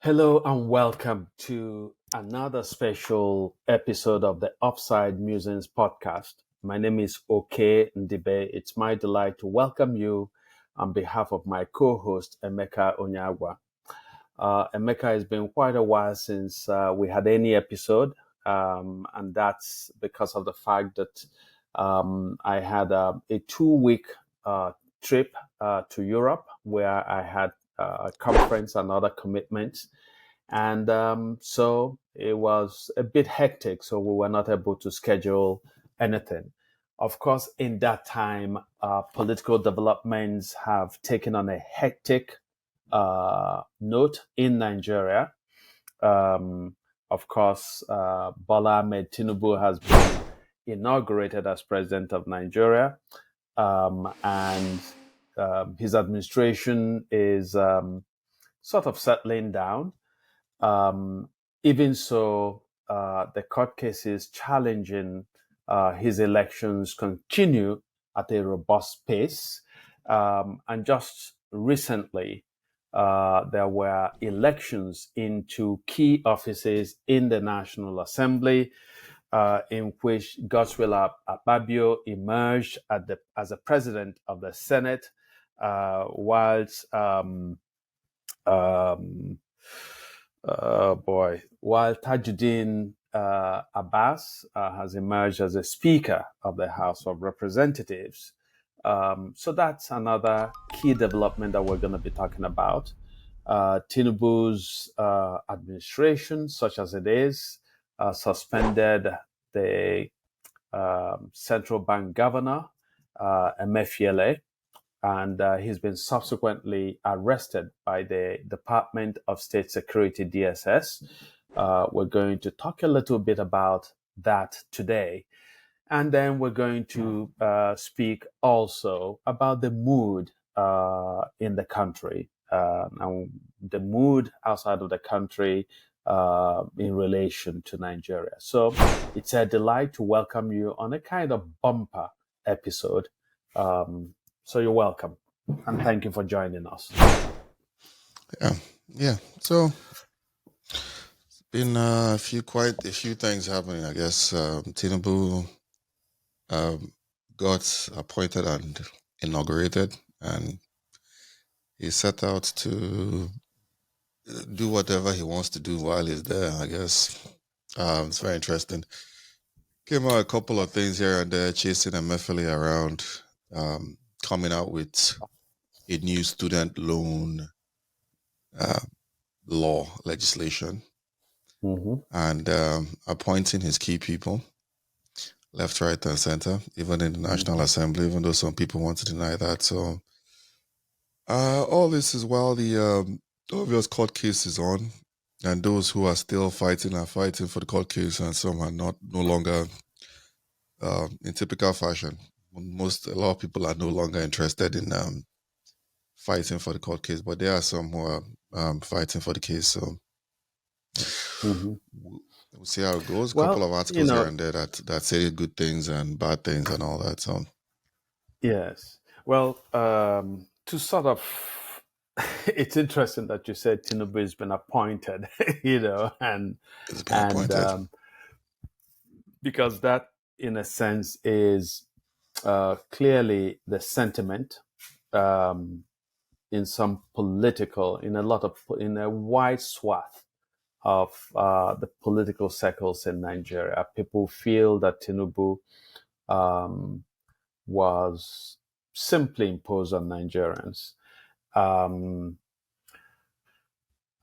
Hello and welcome to another special episode of the Offside Musings podcast. My name is Oke Ndibe. It's my delight to welcome you on behalf of my co-host Emeka Onyagwa. Emeka, it's been quite a while since we had any episode, and that's because of the fact that I had a 2-week trip to Europe where I had a conference and other commitments. And so it was a bit hectic, so we were not able to schedule anything. Of course, in that time, political developments have taken on a hectic note in Nigeria. Of course, Bola Ahmed Tinubu has been inaugurated as president of Nigeria, and his administration is sort of settling down. Even so, the court cases challenging his elections continue at a robust pace. And just recently, there were elections into key offices in the National Assembly, in which Godswill Akpabio emerged as the president of the Senate, whilst while Tajuddin Abbas has emerged as a Speaker of the House of Representatives. So that's another key development that we're going to be talking about. Tinubu's administration, such as it is, suspended the central bank governor, Emefiele, and he's been subsequently arrested by the Department of State Security, DSS. We're going to talk a little bit about that today. And then we're going to speak also about the mood in the country, and the mood outside of the country in relation to Nigeria. So it's a delight to welcome you on a kind of bumper episode. So you're welcome, and thank you for joining us. Yeah. So it's been quite a few things happening. I guess Tinubu got appointed and inaugurated, and he set out to do whatever he wants to do while he's there. I guess it's very interesting. Came out a couple of things here and there, chasing Emefiele around, coming out with a new student loan law legislation, and appointing his key people left, right, and center, even in the National Assembly, even though some people want to deny that. So all this is while the obvious court case is on, and those who are still fighting are fighting for the court case, and some are no longer in typical fashion. A lot of people are no longer interested in fighting for the court case, but there are some who are fighting for the case. So we'll see how it goes. A couple of articles here and there that say good things and bad things and all that. So yes, well, to sort of, it's interesting that you said Tinubu has been appointed, and it's been appointed. Because that, in a sense, is clearly the sentiment in a wide swath of the political circles in Nigeria. People feel that Tinubu was simply imposed on Nigerians.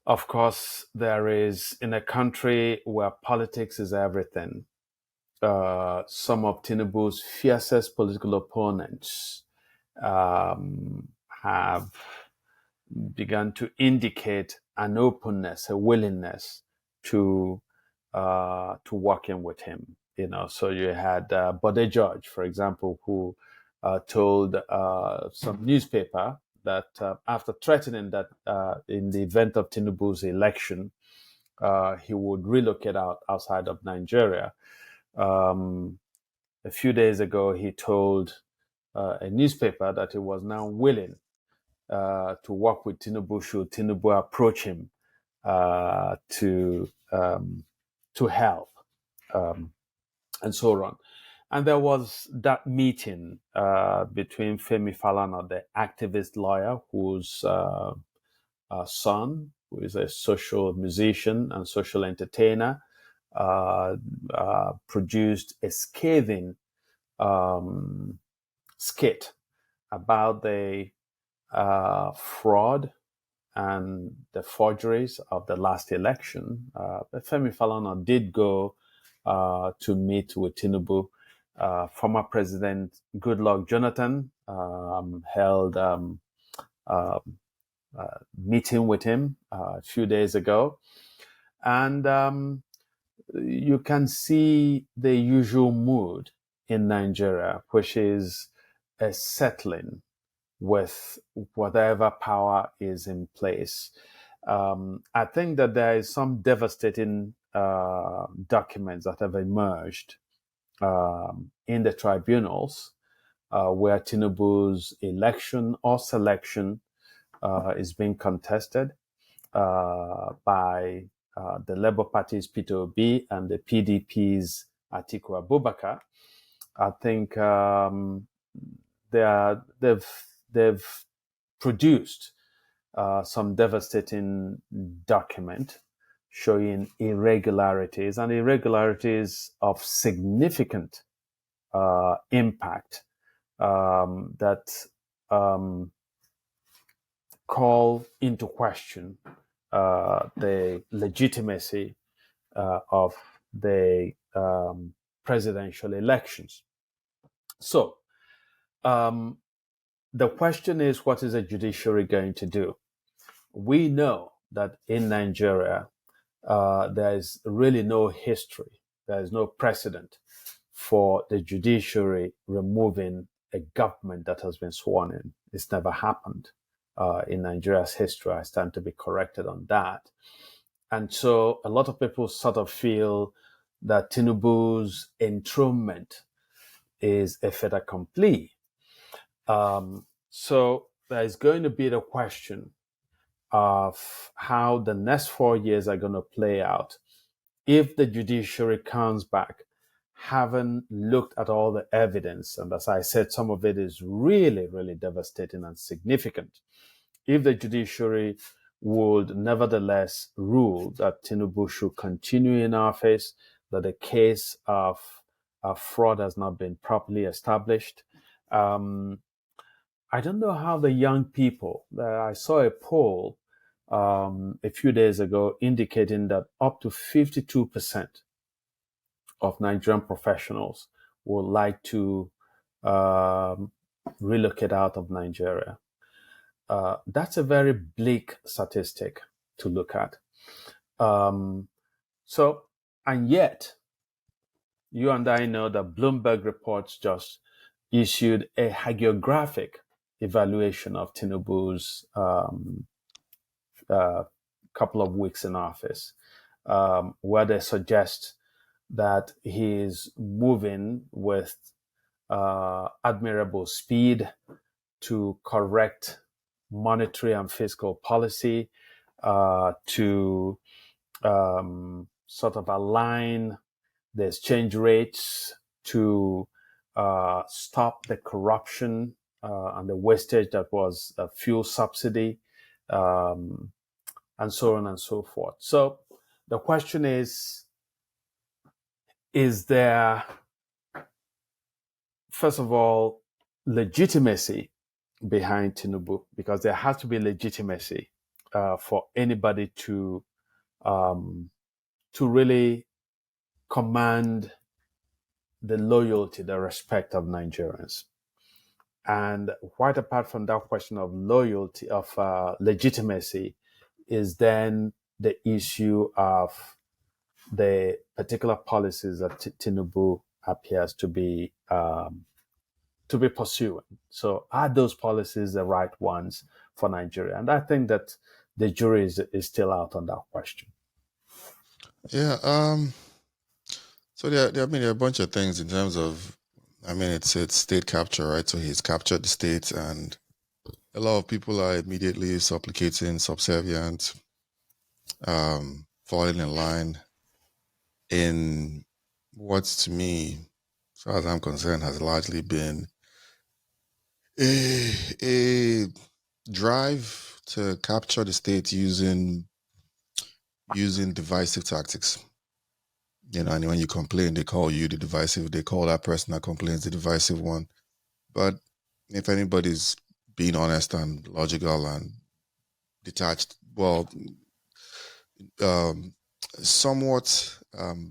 Of course, there is, in a country where politics is everything, some of Tinubu's fiercest political opponents have begun to indicate an openness, a willingness to working with him. So you had Bode George, for example, who told some newspaper that after threatening that in the event of Tinubu's election, he would relocate outside of Nigeria. A few days ago, he told a newspaper that he was now willing to work with Tinubu should Tinubu approach him to help, and so on. And there was that meeting between Femi Falana, the activist lawyer, whose son, who is a social musician and social entertainer, produced a scathing skit about the fraud and the forgeries of the last election. Femi Falana did go to meet with Tinubu. Former President Goodluck Jonathan held meeting with him a few days ago. And you can see the usual mood in Nigeria, which is a settling with whatever power is in place. I think that there is some devastating documents that have emerged in the tribunals where Tinubu's election or selection is being contested by the Labour Party's Peter Obi and the PDP's Atiku Abubakar. I think they've produced some devastating document showing irregularities of significant impact that call into question the legitimacy of the presidential elections. So the question is, what is the judiciary going to do? We know that in Nigeria, there is really no history, there is no precedent for the judiciary removing a government that has been sworn in. It's never happened in Nigeria's history. I stand to be corrected on that. And so a lot of people sort of feel that Tinubu's enthronement is a fait accompli. So there is going to be the question of how the next 4 years are going to play out if the judiciary comes back, having looked at all the evidence, and as I said, some of it is really, really devastating and significant. If the judiciary would nevertheless rule that Tinubu should continue in office, that the case of fraud has not been properly established, I don't know how the young people, I saw a poll a few days ago indicating that up to 52% of Nigerian professionals would like to relocate out of Nigeria. That's a very bleak statistic to look at. And yet, you and I know that Bloomberg Reports just issued a hagiographic evaluation of Tinubu's couple of weeks in office, where they suggest that he's moving with admirable speed to correct monetary and fiscal policy, to sort of align the exchange rates, to stop the corruption and the wastage that was a fuel subsidy, and so on and so forth. So the question is there, first of all, legitimacy behind Tinubu? Because there has to be legitimacy for anybody to really command the loyalty, the respect of Nigerians. And quite apart from that question of loyalty, of legitimacy, is then the issue of the particular policies that Tinubu appears to be pursuing. So are those policies the right ones for Nigeria? And I think that the jury is still out on that question. Yeah. So there are a bunch of things in terms of, it's state capture, right? So he's captured the state, and a lot of people are immediately supplicating subservience falling in line in what, to me, as far as I'm concerned, has largely been a drive to capture the state using divisive tactics. And when you complain, they call you the divisive. They call that person that complains the divisive one. But if anybody's being honest and logical and detached, well, somewhat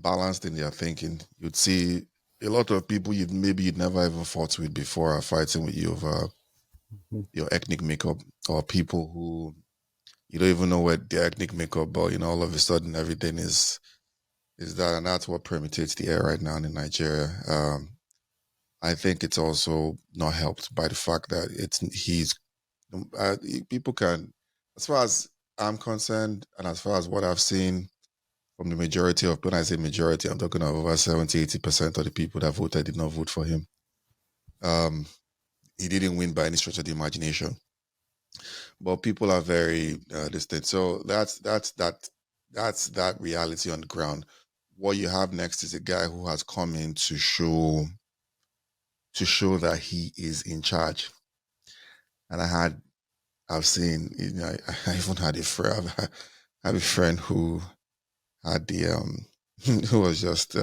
balanced in their thinking, you'd see a lot of people you'd never even fought with before are fighting with you over your ethnic makeup, or people who you don't even know what their ethnic makeup, but all of a sudden everything is that, and that's what permeates the air right now in Nigeria. I think it's also not helped by the fact that people can, as far as I'm concerned, and as far as what I've seen from the majority of, when I say majority, I'm talking of over 70-80% of the people that voted did not vote for him. He didn't win by any stretch of the imagination, but people are very distant. So that's that reality on the ground. What you have next is a guy who has come in to show that he is in charge. And I've seen, I even had a friend, I have a friend who had who was just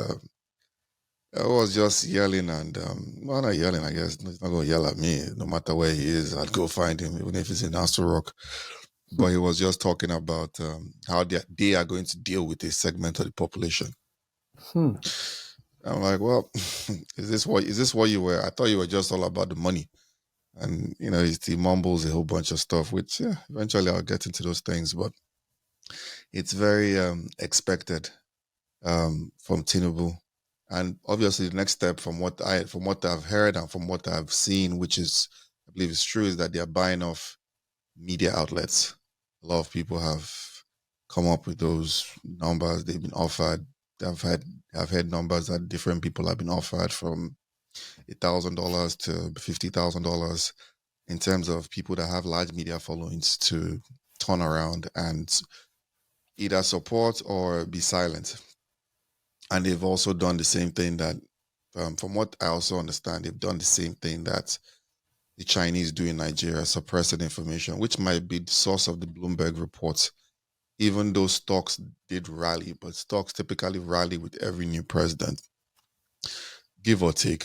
yelling and, well, not yelling, I guess. He's not going to yell at me. No matter where he is, I'd go find him, even if he's in Astor Rock. But he was just talking about how they are going to deal with a segment of the population. I'm like, well, is this what you were? I thought you were just all about the money. And, he mumbles a whole bunch of stuff, which, eventually I'll get into those things. But it's very expected from Tinubu. And obviously the next step, from what I've heard and from what I've seen, which is, I believe is true, is that they're buying off media outlets. A lot of people have come up with those numbers they've been offered. I've heard numbers that different people have been offered, from $1,000 to $50,000, in terms of people that have large media followings, to turn around and either support or be silent. And they've also done the same thing that, from what I also understand, they've done the same thing that the Chinese do in Nigeria, suppressing information, which might be the source of the Bloomberg reports. Even though stocks did rally, but stocks typically rally with every new president, give or take.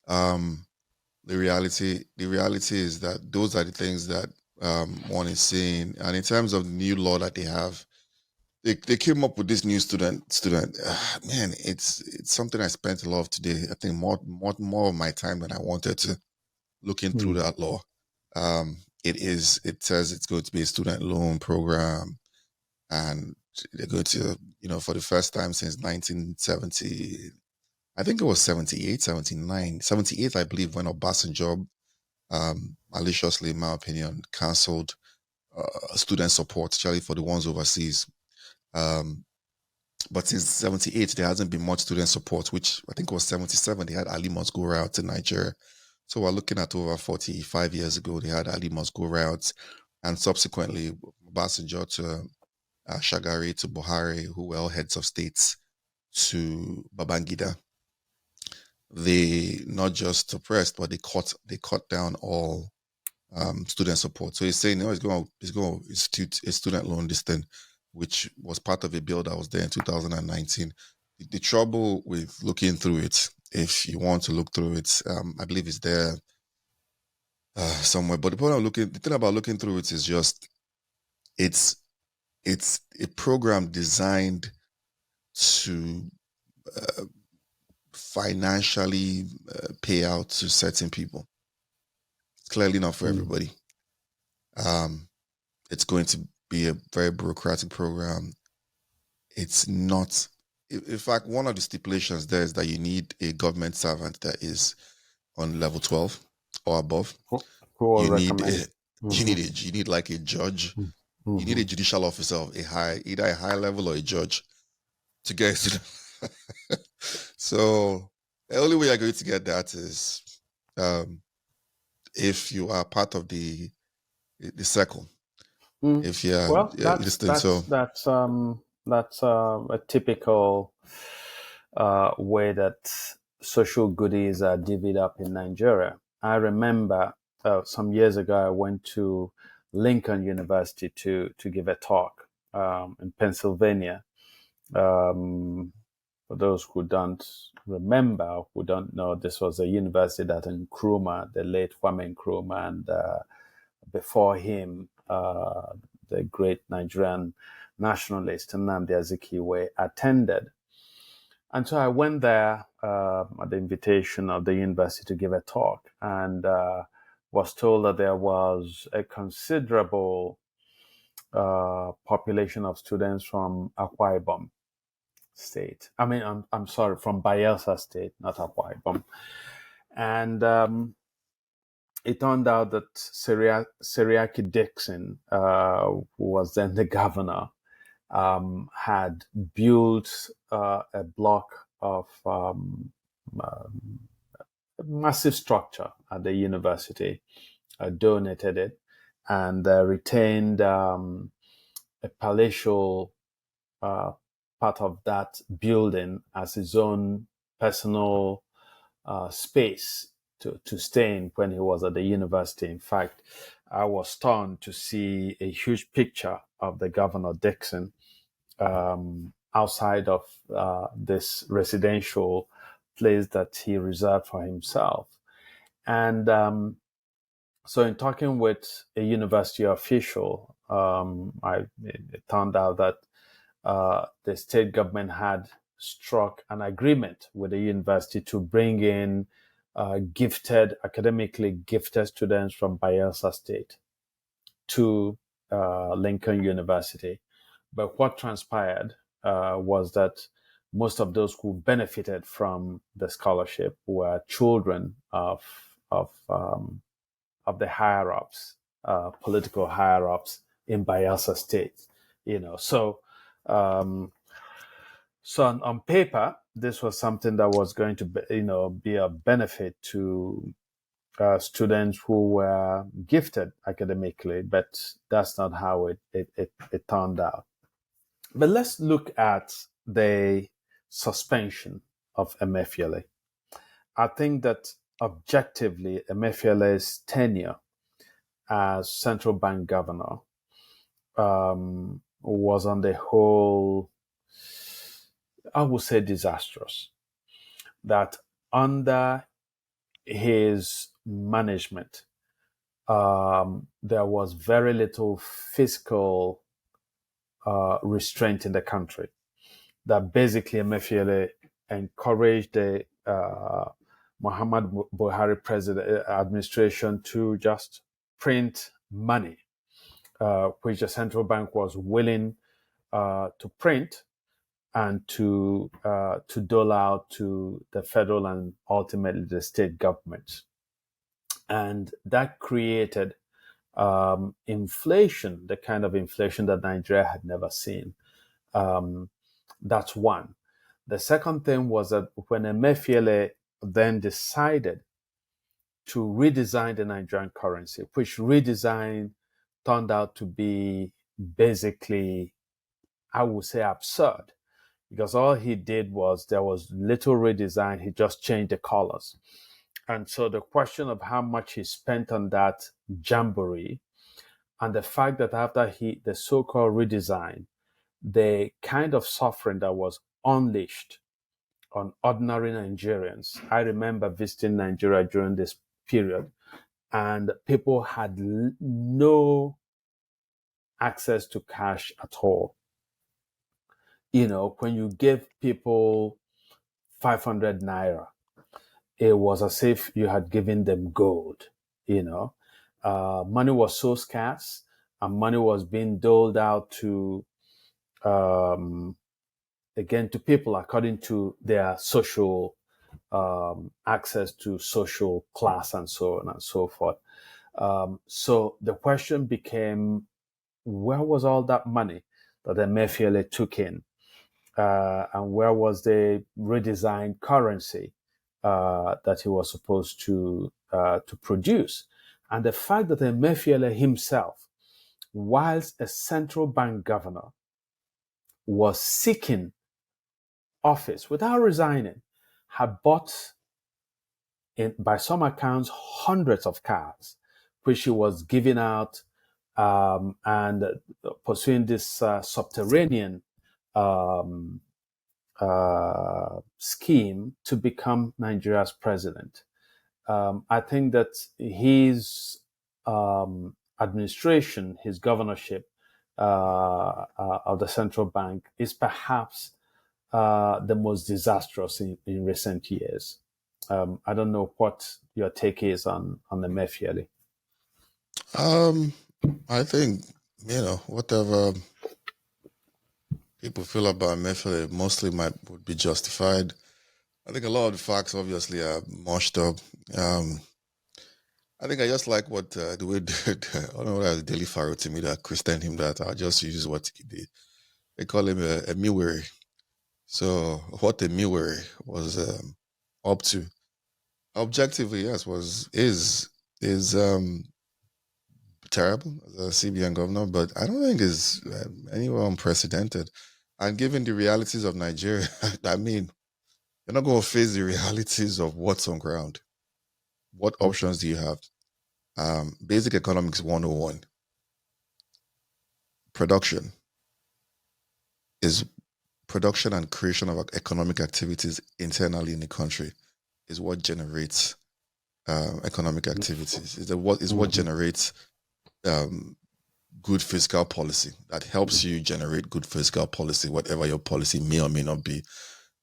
The reality is that those are the things that one is seeing. And in terms of the new law that they have, they came up with this new student. Man, it's something I spent a lot of today. I think more of my time than I wanted to, looking through that law. It says it's going to be a student loan program, and they're going to, for the first time since 1970, I think it was 78, 79, 78, I believe, when Obasanjo, maliciously, in my opinion, cancelled student support, especially for the ones overseas. But since 78, there hasn't been much student support, which I think was 77. They had Ali Must Go routes in Nigeria. So we're looking at over 45 years ago, they had Ali Must Go routes. And subsequently, Obasanjo to Shagari to Buhari, who were all heads of states, to Babangida. They not just suppressed, but they cut down all student support. So he's saying, he's going to institute a student loan, this thing, which was part of a bill that was there in 2019. The trouble with looking through it, if you want to look through it, I believe it's there somewhere. But the thing about looking through it is just, it's a program designed to financially pay out to certain people. It's clearly not for everybody. It's going to be a very bureaucratic program. It's not. In fact, one of the stipulations there is that you need a government servant that is on level 12 or above. You need like a judge. You need a judicial officer of either a high level or a judge to get to So the only way you're going to get that is if you are part of the circle. If you're Well, that's listening, so that's that's that's a typical way that social goodies are divvied up in Nigeria. I remember some years ago I went to Lincoln University to give a talk in Pennsylvania. Um, for those who don't remember, who don't know, this was a university that Nkrumah, the late Kwame Nkrumah, and before him, the great Nigerian nationalist Nnamdi Azikiwe attended. And so I went there at the invitation of the university to give a talk, and was told that there was a considerable population of students from Akwa Ibom State. I mean, I'm sorry, from Bayelsa State, not Akwa Ibom. And it turned out that Seriaki Dixon, who was then the governor, had built a block of a massive structure at the university, donated it, and retained a palatial part of that building as his own personal space to stay in when he was at the university. In fact, I was stunned to see a huge picture of the Governor Dixon outside of this residential place that he reserved for himself. And so in talking with a university official, it turned out that the state government had struck an agreement with the university to bring in academically gifted students from Bayelsa State to Lincoln University. But what transpired was that most of those who benefited from the scholarship were children of the higher ups, political higher ups in Bayelsa State. So on paper, this was something that was going to be a benefit to students who were gifted academically, but that's not how it turned out. But let's look at the suspension of Emefiele. I think that objectively, Emefiele's tenure as central bank governor was on the whole, I would say, disastrous. That under his management, there was very little fiscal restraint in the country. That basically Emefiele encouraged the Muhammadu Buhari administration to just print money, which the central bank was willing to print and to dole out to the federal and ultimately the state governments. And that created inflation, the kind of inflation that Nigeria had never seen. That's one. The second thing was that when Emefiele then decided to redesign the Nigerian currency, which redesign turned out to be basically, I would say, absurd, because all he did was there was little redesign. He just changed the colors. And so the question of how much he spent on that jamboree, and the fact that after the so-called redesign, the kind of suffering that was unleashed on ordinary Nigerians. I remember visiting Nigeria during this period, and people had no access to cash at all. When you give people 500 naira, it was as if you had given them gold. Money was so scarce, and money was being doled out to to people according to their social access to social class and so on and so forth. So the question became, where was all that money that Emefiele took in? And where was the redesigned currency that he was supposed to produce? And the fact that Emefiele himself whilst a central bank governor was seeking office without resigning, had bought, by some accounts, hundreds of cars, which he was giving out and pursuing this subterranean um, scheme to become Nigeria's president. I think that his administration, his governorship of the central bank is perhaps the most disastrous in recent years. I don't know what your take is on the Emefiele. I think, whatever people feel about Emefiele mostly would be justified. I think a lot of the facts obviously are mushed up. I think I just like what the way I don't know whether Daily Pharaoh to me that christened him that. I'll just use what he did. They call him a miwere. So what a miwere was up to, objectively, yes, is terrible as a CBN governor, but I don't think is anywhere unprecedented. And given the realities of Nigeria, I mean, you're not going to face the realities of what's on ground. What options do you have? Basic economics 101. Production and creation of economic activities internally in the country is what generates economic activities. Is what generates good fiscal policy, that helps you generate good fiscal policy, whatever your policy may or may not be.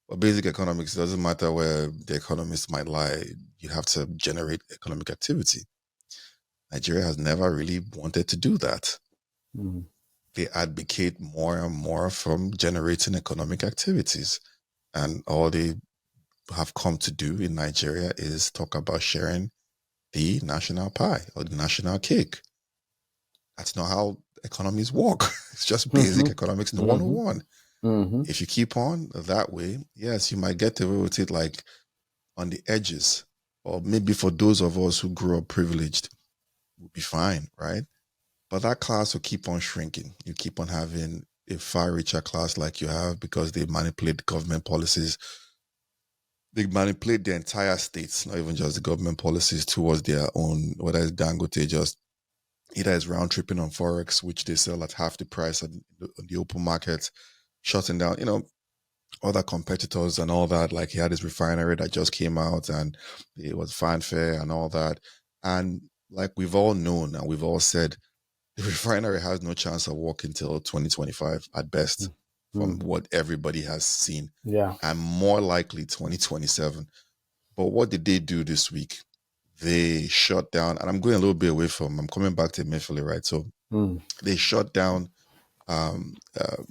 But basic economics, doesn't matter where the economists might lie, you have to generate economic activity. Nigeria has never really wanted to do that. They advocate more and more from generating economic activities. And all they have come to do in Nigeria is talk about sharing the national pie or the national cake. That's not how economies work. It's just basic economics 101. If you keep on that way, yes, you might get away with it like on the edges, or maybe for those of us who grew up privileged, we'll be fine, right? But that class will keep on shrinking. You keep on having a far richer class like you have because they manipulate government policies. They manipulate the entire states, not even just the government policies, towards their own, whether it's Dangote just either is round tripping on Forex, which they sell at half the price on the open market, shutting down, other competitors and all that. Like he had his refinery that just came out and it was fanfare and all that. And like we've all known and we've all said, the refinery has no chance of working till 2025 at best, from what everybody has seen. Yeah. And more likely 2027. But what did they do this week? They shut down, and I'm going a little bit away I'm coming back to Emefiele, right? So they shut down,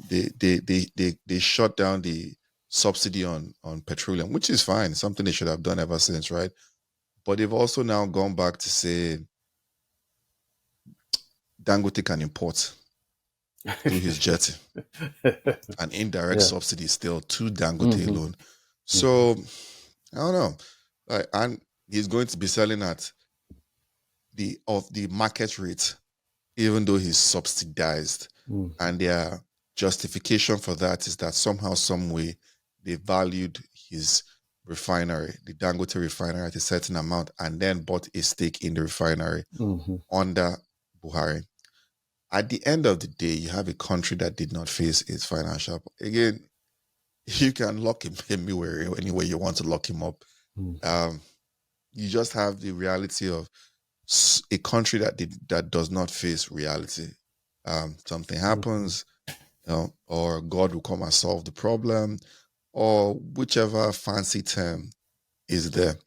they shut down the subsidy on petroleum, which is fine, something they should have done ever since, right? But they've also now gone back to say Dangote can import through his jetty, an indirect subsidy still to Dangote alone. So I don't know, and he's going to be selling at the market rate, even though he's subsidized. And their justification for that is that somehow, some way, they valued his refinery, the Dangote refinery, at a certain amount, and then bought a stake in the refinery under Buhari. At the end of the day, you have a country that did not face its financial. Again, you can lock him anywhere you want to lock him up. You just have the reality of a country that does not face reality. Something happens, or God will come and solve the problem, or whichever fancy term is there.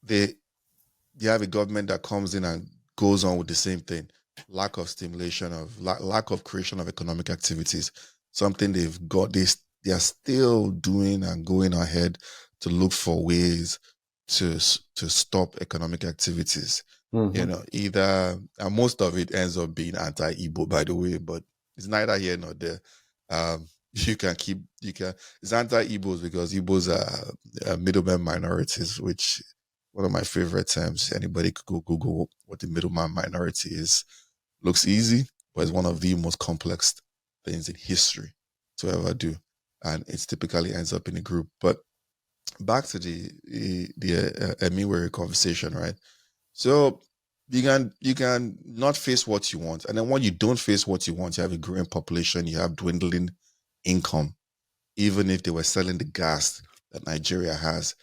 You have a government that comes in and goes on with the same thing. Lack of stimulation lack of creation of economic activities. Something they've got. They are still doing and going ahead to look for ways to stop economic activities. Either, and most of it ends up being anti-Igbo, by the way, but it's neither here nor there. It's anti-Igbos because Igbos are middleman minorities, which one of my favorite terms. Anybody could go Google what the middleman minority is. Looks easy, but it's one of the most complex things in history to ever do. And it typically ends up in a group. But back to the Emiwere conversation, right? So you can not face what you want, and then when you don't face what you want, you have a growing population, you have dwindling income. Even if they were selling the gas that Nigeria has,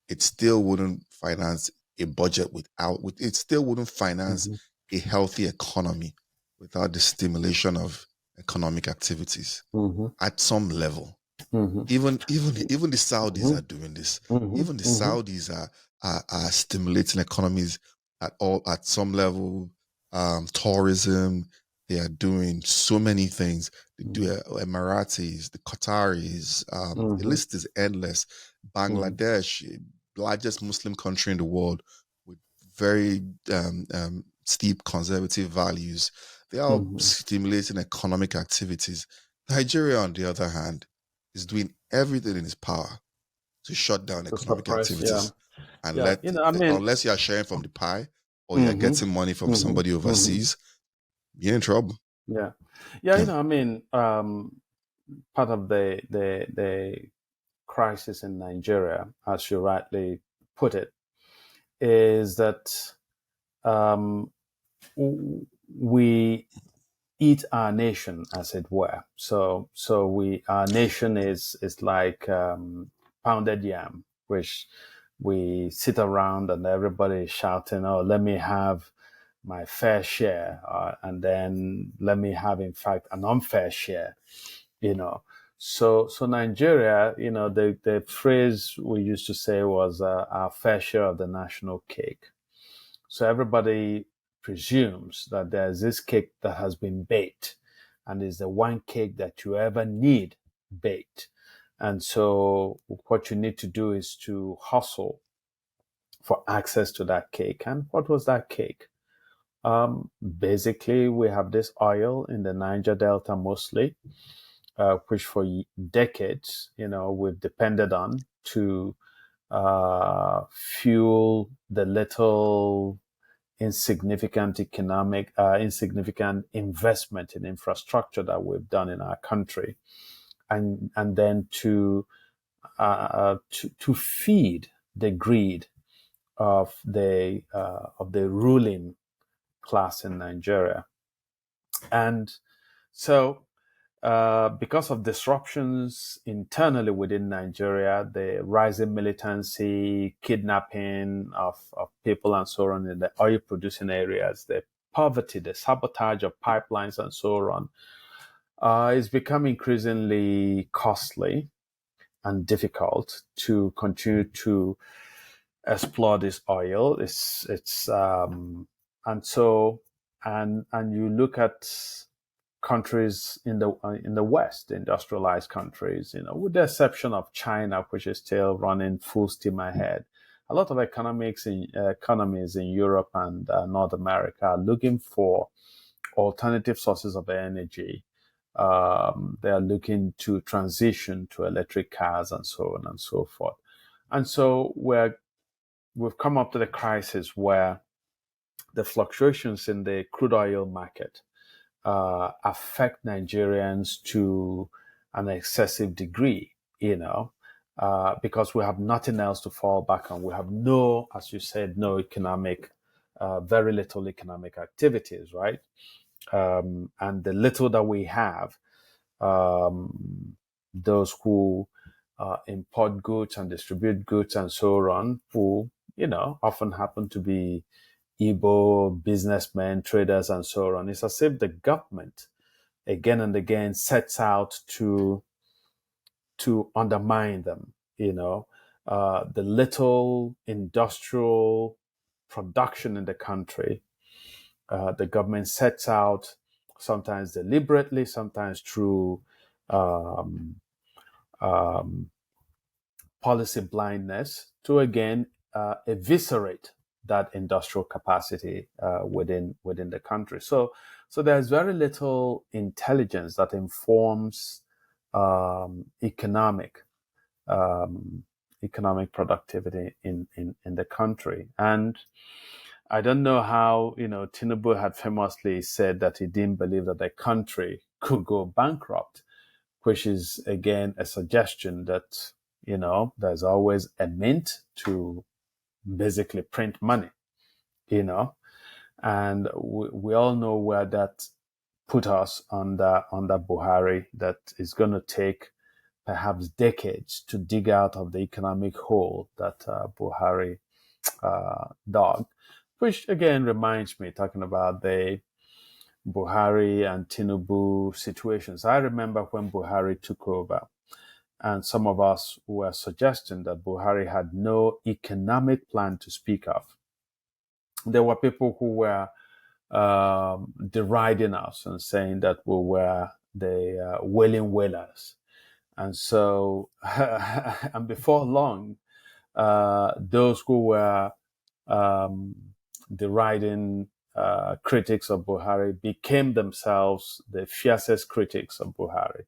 it still wouldn't finance a budget it still wouldn't finance a healthy economy without the stimulation of economic activities at some level. Even the Saudis are doing this. Even the Saudis are stimulating economies at some level. Tourism, they are doing so many things. They do Emiratis, the Qataris. The list is endless. Bangladesh, largest Muslim country in the world, with very steep conservative values. They are stimulating economic activities. Nigeria, on the other hand, is doing everything in its power to shut down economic activities and let, unless you are sharing from the pie or you're getting money from somebody overseas, you're in trouble. Yeah. Part of the crisis in Nigeria, as you rightly put it, is that we eat our nation, as it were. So our nation is like pounded yam, which we sit around and everybody is shouting, "Oh, let me have my fair share," and then let me have, in fact, an unfair share. So Nigeria, the phrase we used to say was our fair share of the national cake. So everybody presumes that there's this cake that has been baked, and is the one cake that you ever need baked. And so what you need to do is to hustle for access to that cake. And what was that cake? Basically, we have this oil in the Niger Delta mostly, which for decades, we've depended on to fuel the little insignificant insignificant investment in infrastructure that we've done in our country, and then to feed the greed of the ruling class in Nigeria. And so because of disruptions internally within Nigeria, the rising militancy, kidnapping of people and so on in the oil producing areas, the poverty, the sabotage of pipelines and so on, it's become increasingly costly and difficult to continue to explore this oil. And you look at countries in the West, industrialized countries, with the exception of China, which is still running full steam ahead. A lot of economies in Europe and North America are looking for alternative sources of energy. They are looking to transition to electric cars and so on and so forth. And so we've come up to the crisis where the fluctuations in the crude oil market affect Nigerians to an excessive degree, because we have nothing else to fall back on. We have no, as you said, no economic, very little economic activities, right? And the little that we have, those who import goods and distribute goods and so on, who, often happen to be Igbo businessmen, traders, and so on. It's as if the government, again and again, sets out to undermine them. The little industrial production in the country, the government sets out, sometimes deliberately, sometimes through policy blindness, to again eviscerate that industrial capacity within the country. So there's very little intelligence that informs economic productivity in the country. And I don't know how, Tinubu had famously said that he didn't believe that the country could go bankrupt, which is, again, a suggestion that, there's always a mint to basically print money, and we all know where that put us under Buhari, that is going to take perhaps decades to dig out of the economic hole that Buhari dug, which again reminds me, talking about the Buhari and Tinubu situations. I remember when Buhari took over, and some of us were suggesting that Buhari had no economic plan to speak of. There were people who were deriding us and saying that we were the wailing whalers. And so, and before long, those who were deriding critics of Buhari became themselves the fiercest critics of Buhari.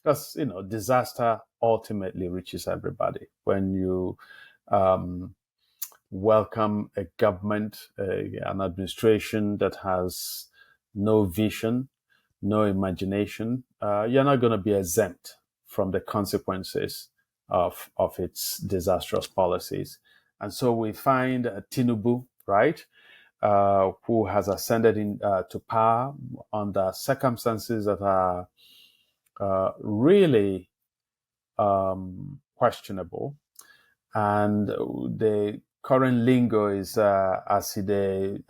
Because, disaster ultimately reaches everybody. When you welcome a government, an administration that has no vision, no imagination, you're not going to be exempt from the consequences of its disastrous policies. And so we find Tinubu, right, who has ascended to power under circumstances that are really questionable. And the current lingo is as they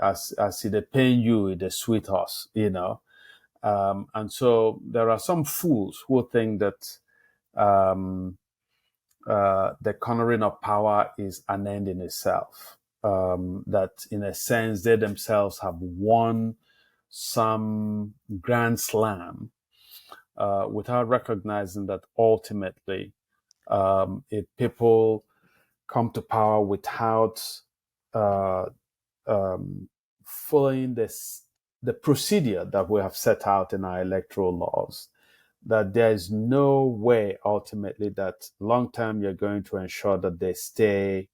pain you, the sweet us, and so there are some fools who think that the cornering of power is an end in itself. That in a sense they themselves have won some grand slam, without recognizing that ultimately, if people come to power without following the procedure that we have set out in our electoral laws, that there is no way ultimately that long term you're going to ensure that they stay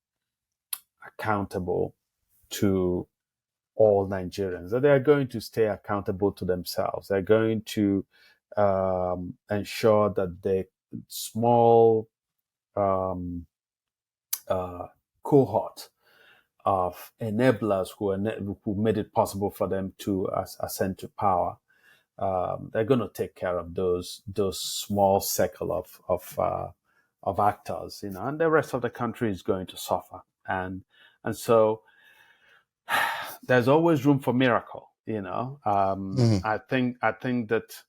accountable to all Nigerians, that they are going to stay accountable to themselves. They're going to ensure that the small cohort of enablers who made it possible for them to ascend to power, they're going to take care of those small circle of actors, and the rest of the country is going to suffer. And so there's always room for miracle. I think that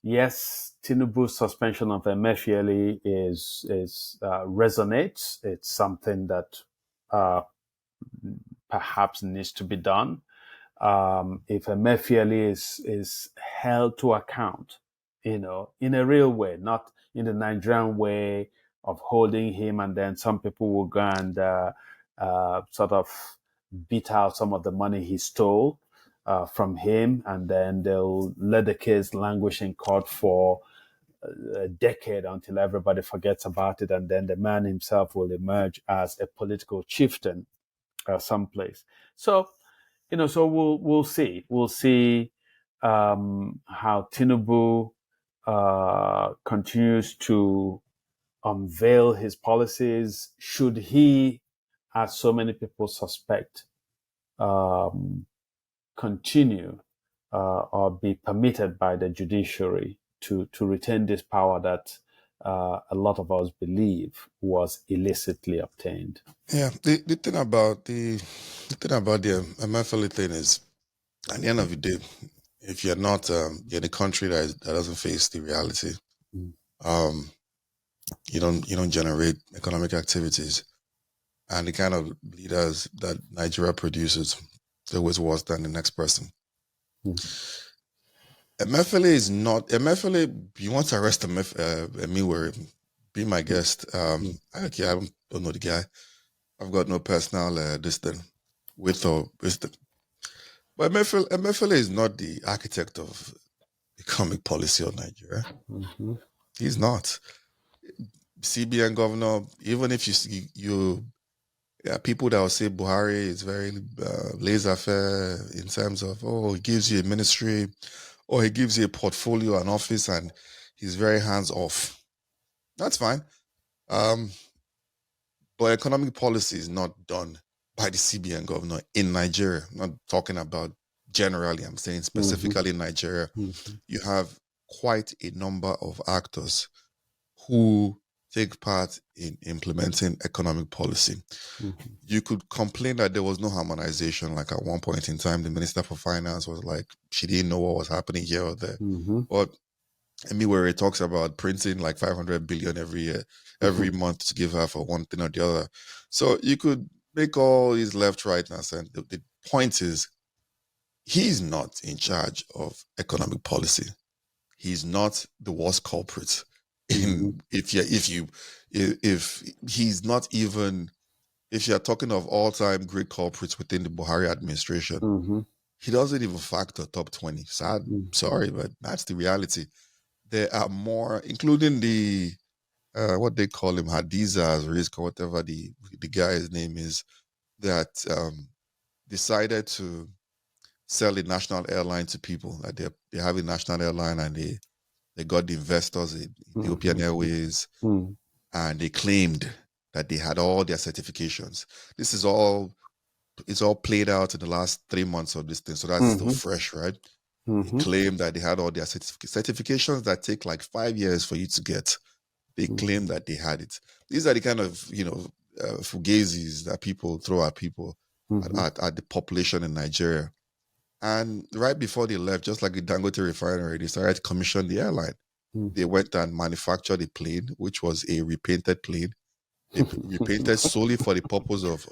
yes, Tinubu's suspension of Emefiele is resonates. It's something that perhaps needs to be done. If Emefiele is held to account, in a real way, not in the Nigerian way of holding him, and then some people will go and sort of beat out some of the money he stole from him, and then they'll let the case languish in court for a decade until everybody forgets about it, and then the man himself will emerge as a political chieftain someplace. So, so we'll see. We'll see how Tinubu continues to unveil his policies. Should he, as so many people suspect, continue or be permitted by the judiciary to retain this power that a lot of us believe was illicitly obtained. Yeah, the thing about the Emefiele thing is, at the end of the day, if you're not you're in a country that doesn't face the reality, you don't generate economic activities, and the kind of leaders that Nigeria produces, it's always worse than the next person. Emefiele is not Emefiele. You want to arrest Emefiele? Be my guest. Okay, I don't know the guy. I've got no personal distance with or wisdom. But Emefiele is not the architect of economic policy of Nigeria. He's not. CBN governor, even if you Yeah, people that will say Buhari is very laissez-faire in terms of, oh, he gives you a ministry or he gives you a portfolio, an office, and he's very hands off. That's fine. Um, but economic policy is not done by the CBN governor in Nigeria. I'm not talking about generally, I'm saying specifically in Nigeria. You have quite a number of actors who take part in implementing economic policy. You could complain that there was no harmonization. Like at one point in time, the Minister for Finance was like, she didn't know what was happening here or there. But where it talks about printing like 500 billion every year, every month to give her for one thing or the other. So you could make all these left, right, and center. The point is, he's not in charge of economic policy. He's not the worst culprit. If he's not even, if you're talking of all-time great culprits within the Buhari administration, he doesn't even factor top 20. Sad, sorry, but that's the reality. There are more, including the what they call him, Hadizas, Risk, or whatever the guy's name is, that decided to sell a national airline to people. Like they have a national airline and they got the investors in Ethiopian Airways, and they claimed that they had all their certifications. This is all, it's all played out in the last 3 months of this thing, so that's still fresh, right? They claimed that they had all their certifications that take like 5 years for you to get. They claim that they had it. These are the kind of, fugazis that people throw at people, at the population in Nigeria. And right before they left, just like the Dangote refinery, they started to commission the airline. They went and manufactured a plane, which was a repainted plane. They repainted solely for the purpose of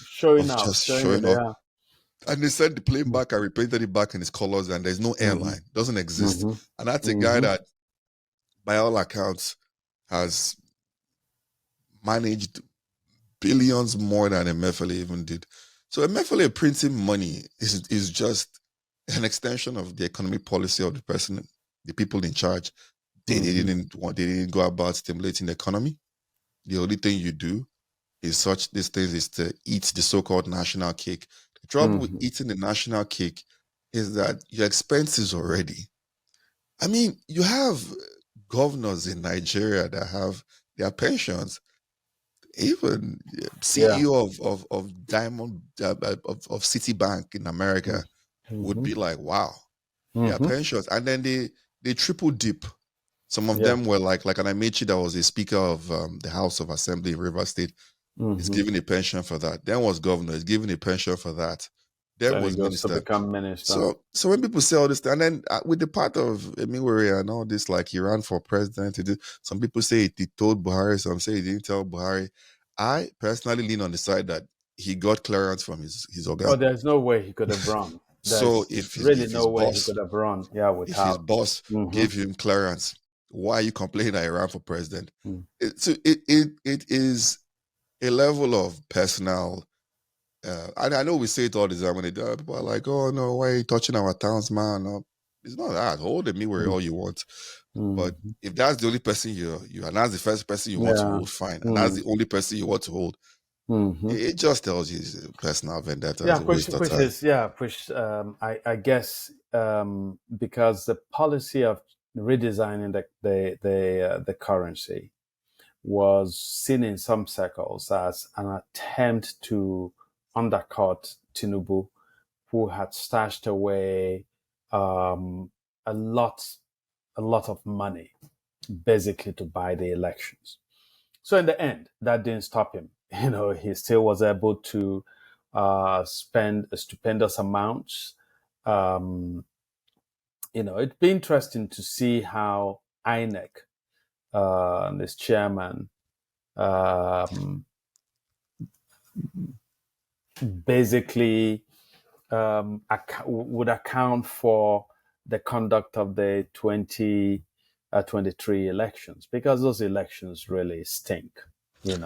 showing off, just showing showing it, off. yeah. And they sent the plane back and repainted it back in its colors, and there's no airline, doesn't exist. And that's a guy that, by all accounts, has managed billions more than Emefiele even did. So Emefiele printing money is just an extension of the economic policy of the person, the people in charge. They didn't go about stimulating the economy. The only thing you do is such these things is to eat the so-called national cake. The trouble with eating the national cake is that your expenses already. I mean, you have governors in Nigeria that have their pensions. Even CEO of Diamond of Citibank in America would be like, wow, their pensions, and then they triple dip. Some of them were like an Amechi that was a speaker of the House of Assembly in River State. Is given a pension for that. Then was governor. Is given a pension for that. Then Then he was goes to minister. become minister. So when people say all this, and then with the part of Emiwari and all this, like he ran for president, some people say he told Buhari, some say he didn't tell Buhari. I personally lean on the side that he got clearance from his organ. Oh, there's no way he could have run. So There's really no way he could have run. Yeah, if his without. boss gave him clearance, why are you complaining that he ran for president? So it is a level of personal. I know we say it all the time when people are like, "Oh no, why are you touching our townsman?" No, it's not that. Hold me where all you want, but if that's the only person you and that's the first person you want to hold, fine, and that's the only person you want to hold, it just tells you it's a personal vendetta. Yeah, It's a waste of time. I guess because the policy of redesigning the currency was seen in some circles as an attempt to undercut Tinubu, who had stashed away a lot of money, basically to buy the elections. So in the end, that didn't stop him. He still was able to spend a stupendous amounts. It'd be interesting to see how INEC, this chairman, basically would account for the conduct of the 2023 elections, because those elections really stink. I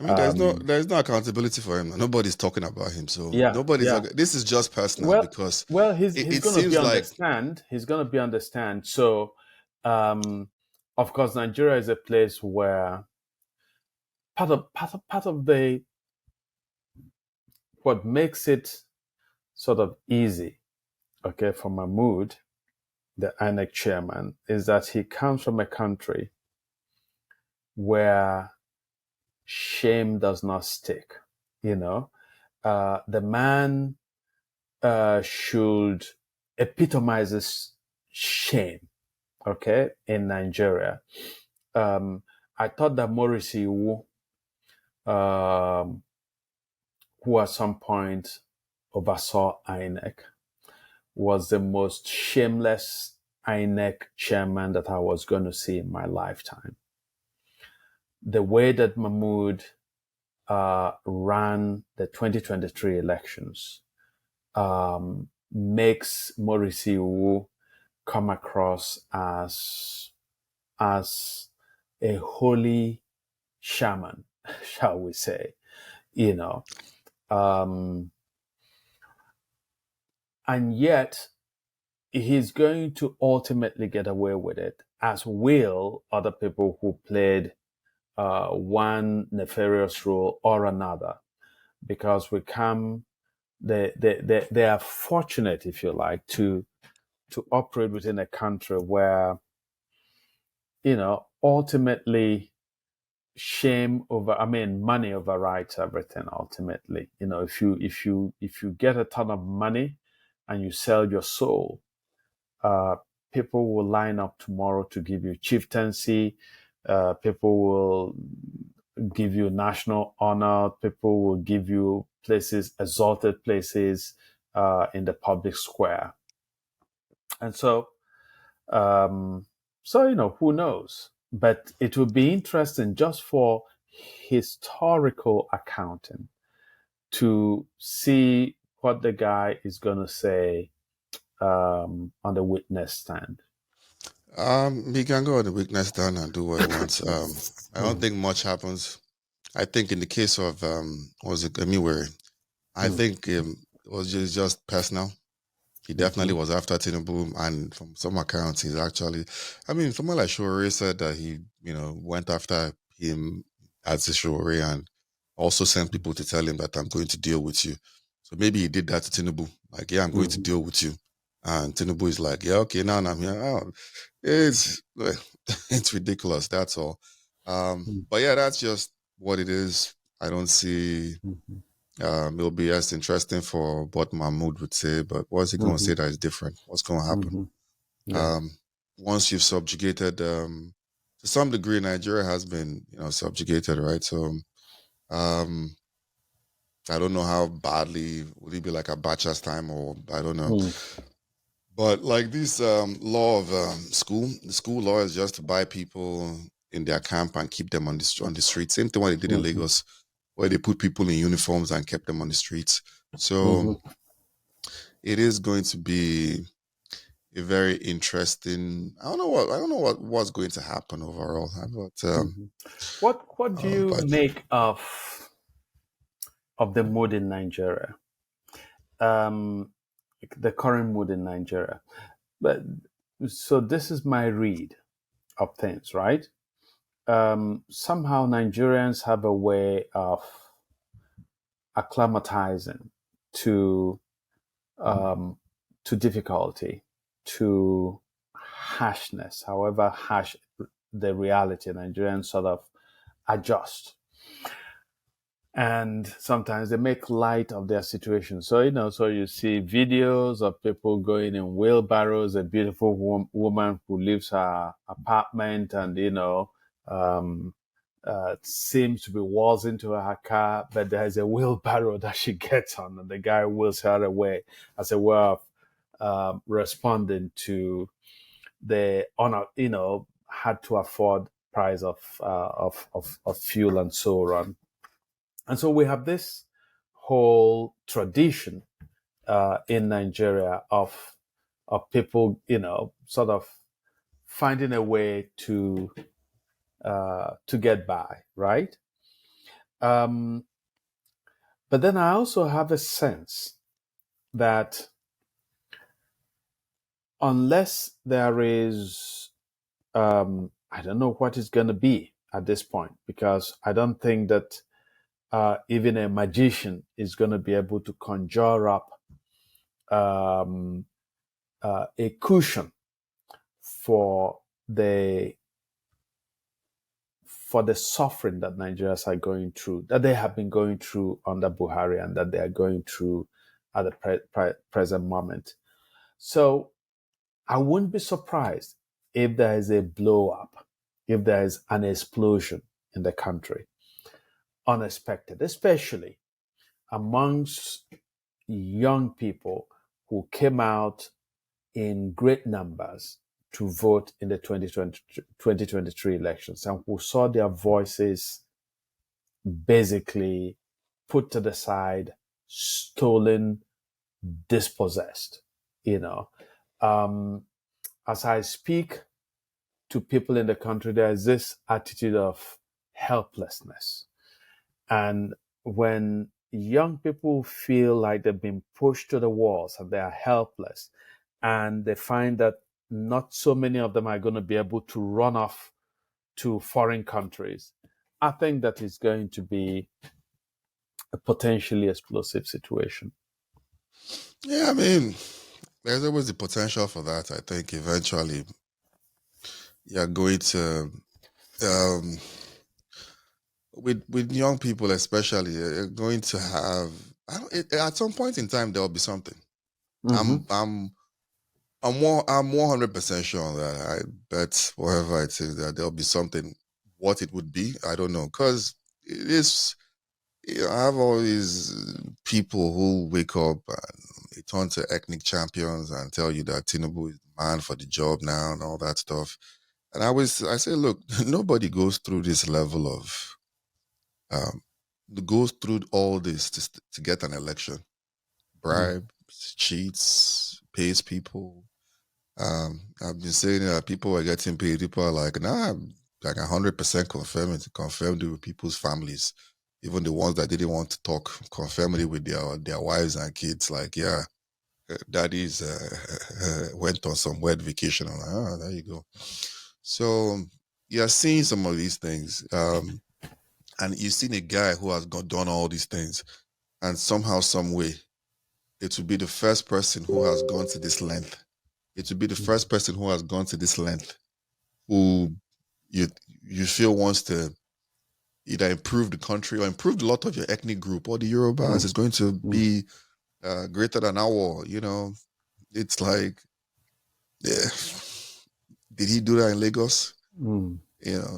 mean, there's no accountability for him. Nobody's talking about him, so this is just personal because he's going to be on the stand. He's going to be on the stand. So, of course, Nigeria is a place where part of the what makes it sort of easy, okay, for Mahmoud, the INEC chairman, is that he comes from a country where shame does not stick. The man should epitomizes shame, okay, in Nigeria. I thought that Morrissey, who at some point oversaw INEC, was the most shameless INEC chairman that I was going to see in my lifetime. The way that Mahmoud ran the 2023 elections makes Morrissey come across as a holy shaman, shall we say, and yet he's going to ultimately get away with it, as will other people who played one nefarious role or another, because they are fortunate, if you like, to operate within a country where, ultimately money overrides everything. Ultimately, if you get a ton of money and you sell your soul, people will line up tomorrow to give you chieftaincy. People will give you national honor. People will give you places, exalted places in the public square. And so, who knows? But it would be interesting just for historical accounting to see what the guy is going to say on the witness stand. He can go on the witness stand and do what he wants. I don't think much happens. I think in the case of was it Emiwere, I think it was just personal. He definitely was after Tinubu, and from some accounts, he's actually, someone like Shore said that he, went after him as a Shore and also sent people to tell him that I'm going to deal with you. So maybe he did that to Tinubu, like, yeah, I'm going to deal with you. And Tinubu is like, yeah, okay, now I'm here. Oh, it's ridiculous, that's all. But yeah, that's just what it is. I don't see... it'll be as interesting for what Mahmoud would say, but what's he going to say that is different? What's going to happen? Yeah. Once you've subjugated, to some degree, Nigeria has been, subjugated, right? So, I don't know how badly, would it be like a Bacha's time, or I don't know. But like this law of the school law is just to buy people in their camp and keep them on the street. Same thing what they did in Lagos, where they put people in uniforms and kept them on the streets. So it is going to be a very interesting. I don't know what's going to happen overall. But what do you make of the mood in Nigeria? The current mood in Nigeria. But so this is my read of things, right? Somehow Nigerians have a way of acclimatizing to difficulty, to harshness. However harsh the reality, Nigerians sort of adjust. And sometimes they make light of their situation. So, so you see videos of people going in wheelbarrows, a beautiful woman who leaves her apartment and, seems to be walls into her car, but there's a wheelbarrow that she gets on and the guy wheels her away as a way of responding to the honor, had to afford price of fuel and so on. And so we have this whole tradition in Nigeria of people, sort of finding a way to get by, right? But then I also have a sense that unless there is, I don't know what it's going to be at this point, because I don't think that even a magician is going to be able to conjure up a cushion for the suffering that Nigerians are going through, that they have been going through under Buhari, and that they are going through at the present moment. So I wouldn't be surprised if there is a blow up, if there is an explosion in the country, unexpected, especially amongst young people who came out in great numbers to vote in the 2023 elections, and who saw their voices basically put to the side, stolen, dispossessed. As I speak to people in the country, there is this attitude of helplessness. And when young people feel like they've been pushed to the walls and they are helpless, and they find that not so many of them are going to be able to run off to foreign countries, I think that is going to be a potentially explosive situation. Yeah, I mean, there's always the potential for that. I think eventually you're going to, with young people especially, you're going to have, at some point in time, there'll be something. I'm 100% sure on that. I bet whatever it is that there'll be something. What it would be, I don't know, because it is. I have all these people who wake up and they turn to ethnic champions and tell you that Tinubu is the man for the job now and all that stuff. And I say, look, nobody goes through this level of goes through all this to get an election. Bribe, cheats, pays people. I've been saying that people are getting paid. People are like, nah, I'm like 100% confirmed it with people's families. Even the ones that didn't want to talk, confirmed it with their wives and kids. Like, yeah, daddy's went on some weird vacation. I'm like, there you go. So you're seeing some of these things. And you've seen a guy who has done all these things. And somehow, some way, it will be the first person who has gone to this length. It will be the first person who has gone to this length who you feel wants to either improve the country or improve a lot of your ethnic group or the Yorubas is going to be greater than our, it's like, yeah, did he do that in Lagos?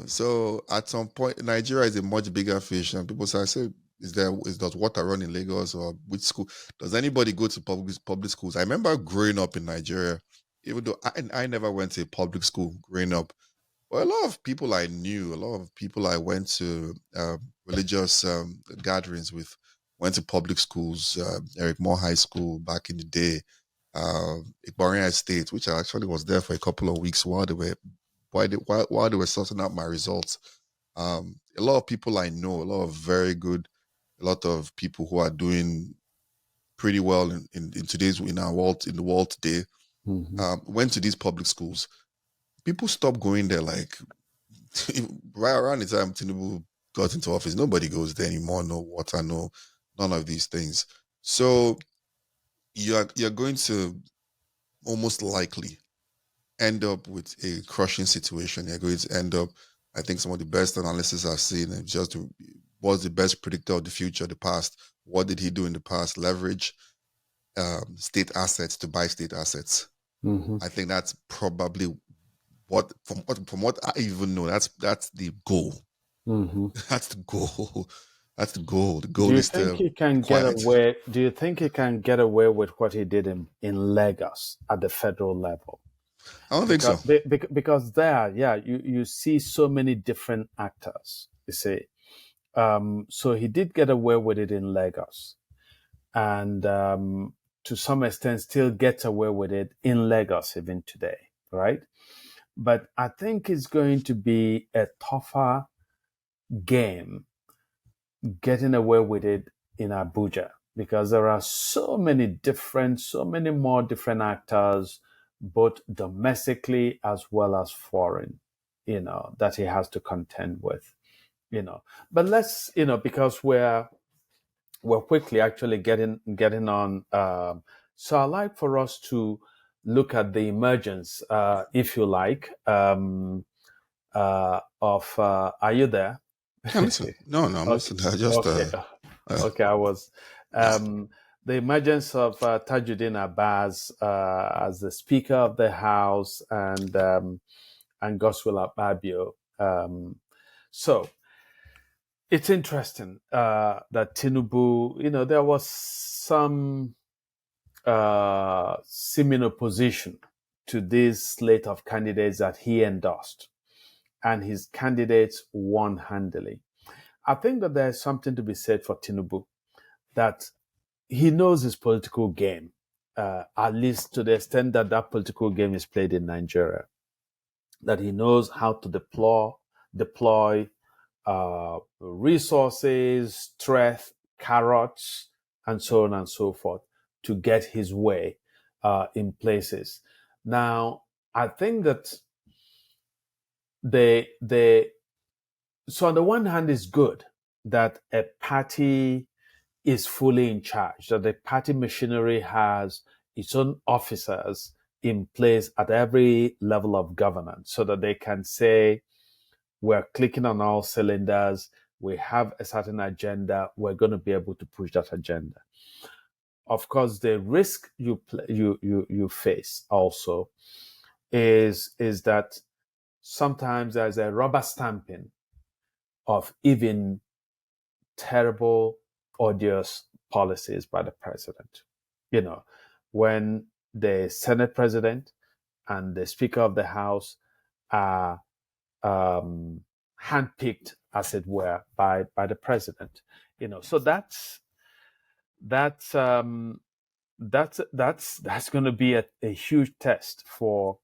So at some point, Nigeria is a much bigger fish, and people say, does water run in Lagos, or which school? Does anybody go to public schools? I remember growing up in Nigeria, even though I never went to a public school growing up. Well, a lot of people I knew, a lot of people I went to religious gatherings with, went to public schools, Eric Moore High School back in the day, Ibaria State, which I actually was there for a couple of weeks while they were sorting out my results. A lot of people I know, a lot of people who are doing pretty well in the world today, went to these public schools. People stopped going there like right around the time Tinubu got into office. Nobody goes there anymore. No water, no none of these things. So you're going to almost likely end up with a crushing situation. You're going to end up, I think some of the best analysis I've seen is just what's the best predictor of the future, the past. What did he do in the past? Leverage state assets to buy state assets. I think that's probably from what I even know, that's the goal. That's the goal. That's the goal. The goal is to Do you think he can get away with what he did in Lagos at the federal level? I don't think so. Because there, you see so many different actors, you see. So he did get away with it in Lagos. And to some extent still gets away with it in Lagos even today, right? But I think it's going to be a tougher game getting away with it in Abuja, because there are so many more different actors, both domestically as well as foreign, that he has to contend with. But let's, because we're quickly actually getting on. So I'd like for us to look at the emergence, if you like, of. Are you there? Yeah, listen. No, I'm Okay. listening. I just Okay. Okay. I was. The emergence of Tajuddin Abbas as the Speaker of the House and Godswill Akpabio. So it's interesting that Tinubu, there was some seeming opposition to this slate of candidates that he endorsed, and his candidates won handily. I think that there's something to be said for Tinubu, that he knows his political game, at least to the extent that that political game is played in Nigeria, that he knows how to deploy resources, strength, carrots, and so on and so forth to get his way in places. Now, I think that so on the one hand, it's good that a party is fully in charge, that the party machinery has its own officers in place at every level of governance so that they can say, we're clicking on all cylinders, we have a certain agenda, we're going to be able to push that agenda. Of course, the risk you face also is that sometimes there's a rubber stamping of even terrible, odious policies by the president. When the Senate president and the Speaker of the House are handpicked, as it were, by the president. So that's going to be a huge test for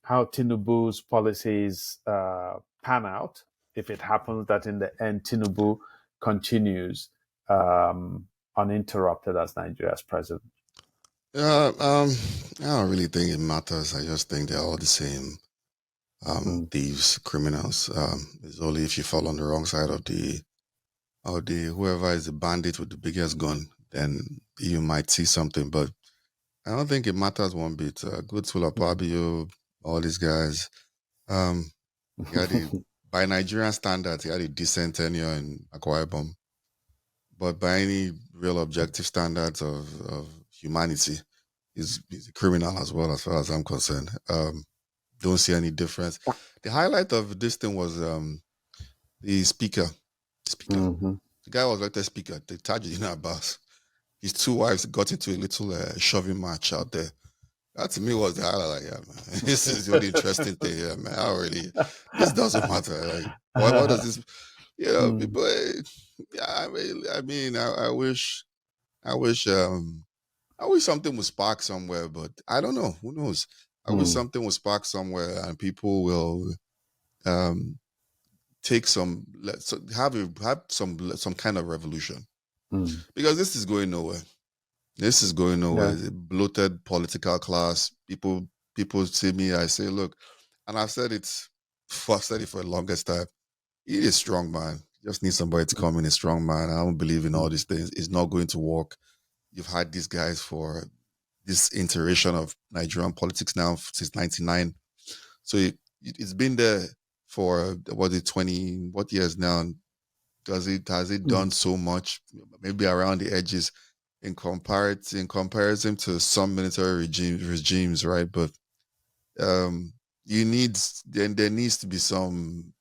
how Tinubu's policies pan out, if it happens that in the end Tinubu continues uninterrupted as Nigeria's president. I don't really think it matters. I just think they're all the same. Thieves, criminals. It's only if you fall on the wrong side of the whoever is the bandit with the biggest gun, then you might see something. But I don't think it matters one bit. Godswill Akpabio, all these guys. By Nigerian standards, he had a decent tenure in Akwa Ibom. But by any real objective standards of humanity, he's a criminal as well, as far as I'm concerned. Don't see any difference. The highlight of this thing was the speaker. The guy was elected speaker, the Tajuddin Abbas. His two wives got into a little shoving match out there. That to me was the highlight. Yeah, man. This is the only interesting thing. Yeah, man. How really? This doesn't matter. Like, what does this? People. Yeah, I mean, I wish something would spark somewhere, but I don't know. Who knows? I wish something would spark somewhere, and people will take have some kind of revolution, because this is going nowhere. This is going nowhere. It's a bloated political class. People see me. I say, look, and I've said it for the longest time. He is a strong man. You just need somebody to come in, a strong man. I don't believe in all these things. It's not going to work. You've had these guys for this iteration of Nigerian politics now since '99. So it's been there for 20 years now. Has it done so much? Maybe around the edges in comparison to some military regimes, right? But there needs to be some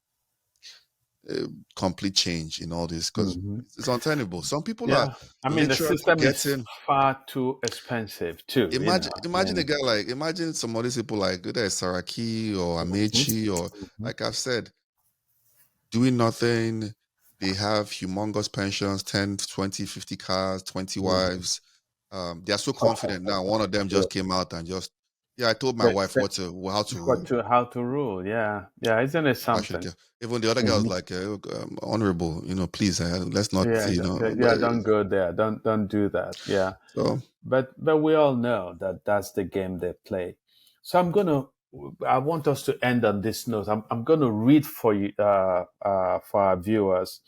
complete change in all this, because it's untenable. Some people are the system getting is far too expensive too. Imagine a guy imagine some of these people like Saraki or Amechi or like I've said, doing nothing. They have humongous pensions, 10, 20, 50 cars, 20 wives. They are so confident now. One of them just came out and I told my wife how to rule. How to rule, yeah, isn't it something? Even the other guy was like, honorable, please, let's not, don't go there, don't do that, yeah. So, but we all know that that's the game they play. So I'm gonna I want us to end on this note. I'm going to read for you, for our viewers,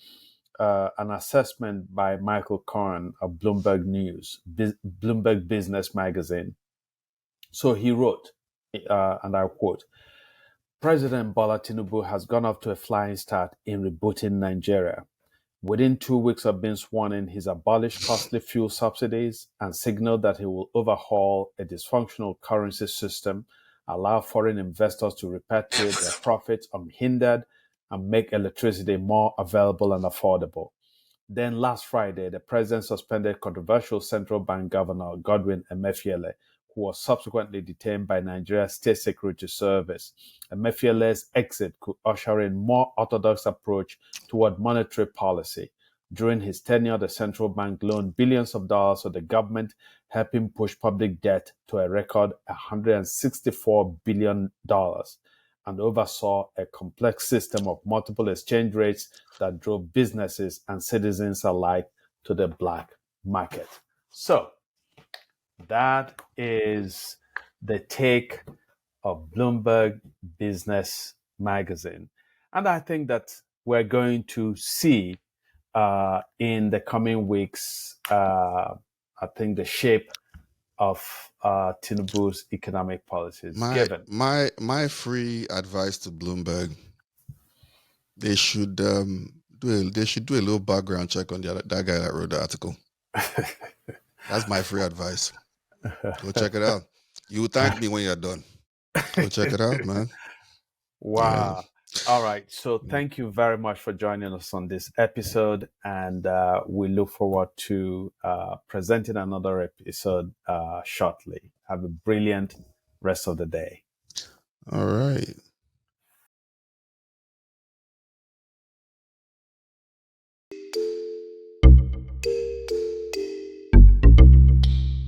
an assessment by Michael Cohen of Bloomberg News, Bloomberg Business Magazine. So he wrote, and I quote, President Bola Tinubu has gone off to a flying start in rebooting Nigeria. Within 2 weeks of being sworn in, he's abolished costly fuel subsidies and signaled that he will overhaul a dysfunctional currency system, allow foreign investors to repatriate their profits unhindered, and make electricity more available and affordable. Then last Friday, the president suspended controversial central bank governor Godwin Emefiele, who was subsequently detained by Nigeria's State Security Service. Emefiele's exit could usher in a more orthodox approach toward monetary policy. During his tenure, the central bank loaned billions of dollars to the government, helping push public debt to a record $164 billion, and oversaw a complex system of multiple exchange rates that drove businesses and citizens alike to the black market. So that is the take of Bloomberg Business Magazine. And I think that we're going to see in the coming weeks, I think the shape of Tinubu's economic policies. My free advice to Bloomberg: they should do a little background check on that guy that wrote the article. That's my free advice. Go check it out. You will thank me when you're done. Go check it out, man. Wow. Yeah. All right. So thank you very much for joining us on this episode. And we look forward to presenting another episode shortly. Have a brilliant rest of the day. All right.